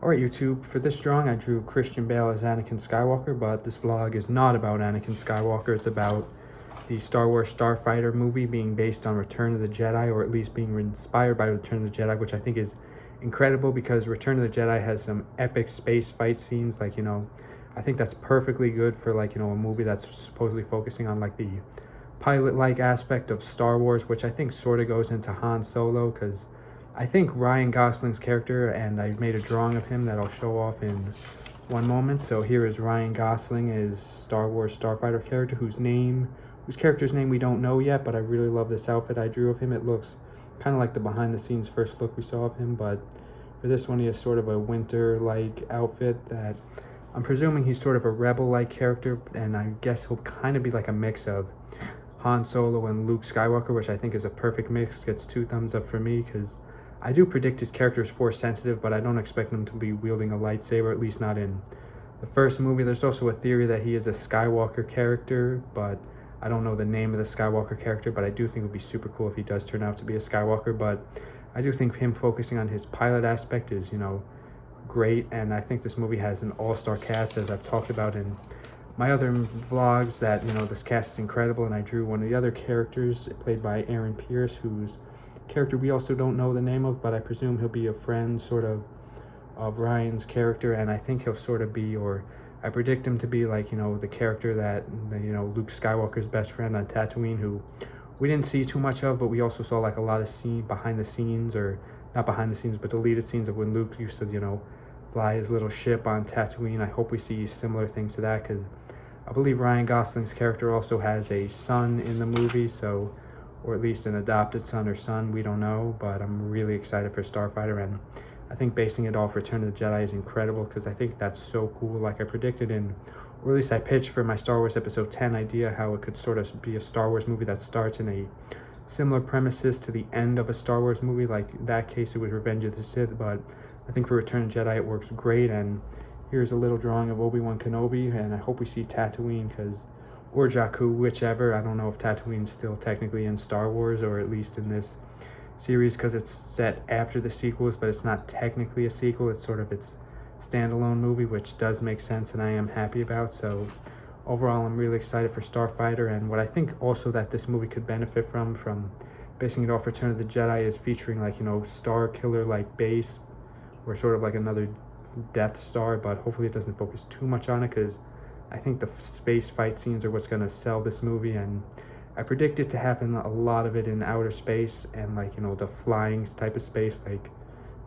Alright YouTube, for this drawing I drew Christian Bale as Anakin Skywalker, but this vlog is not about Anakin Skywalker. It's about the Star Wars Starfighter movie being based on Return of the Jedi, or at least being inspired by Return of the Jedi, which I think is incredible because Return of the Jedi has some epic space fight scenes. I think that's perfectly good for a movie that's supposedly focusing on the pilot-like aspect of Star Wars, which I think sort of goes into Han Solo, because I think Ryan Gosling's character, and I made a drawing of him that I'll show off in one moment. So here is Ryan Gosling, his Star Wars Starfighter character, whose character's name we don't know yet, but I really love this outfit I drew of him. It looks kind of like the behind-the-scenes first look we saw of him, but for this one he has sort of a winter-like outfit that I'm presuming he's sort of a rebel-like character, and I guess he'll kind of be like a mix of Han Solo and Luke Skywalker, which I think is a perfect mix. Gets 2 thumbs up for me, because I do predict his character is Force sensitive, but I don't expect him to be wielding a lightsaber, at least not in the first movie. There's also a theory that he is a Skywalker character, but I don't know the name of the Skywalker character, but I do think it would be super cool if he does turn out to be a Skywalker. But I do think him focusing on his pilot aspect is, great, and I think this movie has an all-star cast, as I've talked about in my other vlogs, that, this cast is incredible, and I drew one of the other characters played by Aaron Pierce, whose character we also don't know the name of, but I presume he'll be a friend sort of Ryan's character, and I think he'll sort of be, or I predict him to be the character that Luke Skywalker's best friend on Tatooine, who we didn't see too much of, but we also saw a lot of behind the scenes, or not behind the scenes but deleted scenes of when Luke used to fly his little ship on Tatooine. I hope we see similar things to that, because I believe Ryan Gosling's character also has a son in the movie, so, or at least an adopted son or son, we don't know, but I'm really excited for Starfighter, and I think basing it off Return of the Jedi is incredible, because I think that's so cool. Like I predicted or at least I pitched for my Star Wars Episode 10 idea, how it could sort of be a Star Wars movie that starts in a similar premises to the end of a Star Wars movie. Like in that case it was Revenge of the Sith, but I think for Return of the Jedi it works great. And here's a little drawing of Obi-Wan Kenobi, and I hope we see Tatooine, or Jakku, whichever. I don't know if Tatooine's still technically in Star Wars, or at least in this series, because it's set after the sequels, but it's not technically a sequel. It's sort of its standalone movie, which does make sense, and I am happy about. So overall, I'm really excited for Starfighter, and what I think also that this movie could benefit from basing it off Return of the Jedi, is featuring Star Killer base, or sort of another Death Star, but hopefully it doesn't focus too much on it, because I think the space fight scenes are what's going to sell this movie, and I predict it to happen, a lot of it in outer space, and the flying type of space,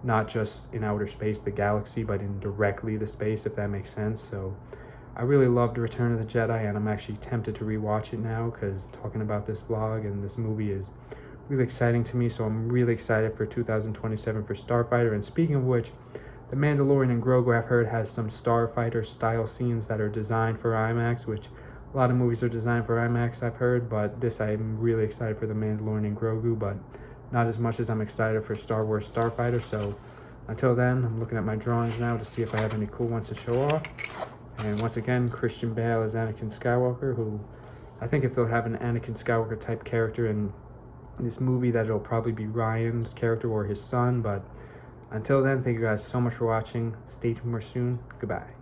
not just in outer space, the galaxy, but in directly the space, if that makes sense. So I really loved Return of the Jedi, and I'm actually tempted to rewatch it now, because talking about this vlog and this movie is really exciting to me. So I'm really excited for 2027 for Starfighter. And speaking of which, The Mandalorian and Grogu, I've heard, has some Starfighter style scenes that are designed for IMAX, which a lot of movies are designed for IMAX, I've heard, but this, I'm really excited for The Mandalorian and Grogu, but not as much as I'm excited for Star Wars Starfighter. So until then, I'm looking at my drawings now to see if I have any cool ones to show off. And once again, Christian Bale as Anakin Skywalker, who I think if they'll have an Anakin Skywalker type character in this movie, that it'll probably be Ryan's character or his son. But until then, thank you guys so much for watching. Stay tuned more soon. Goodbye.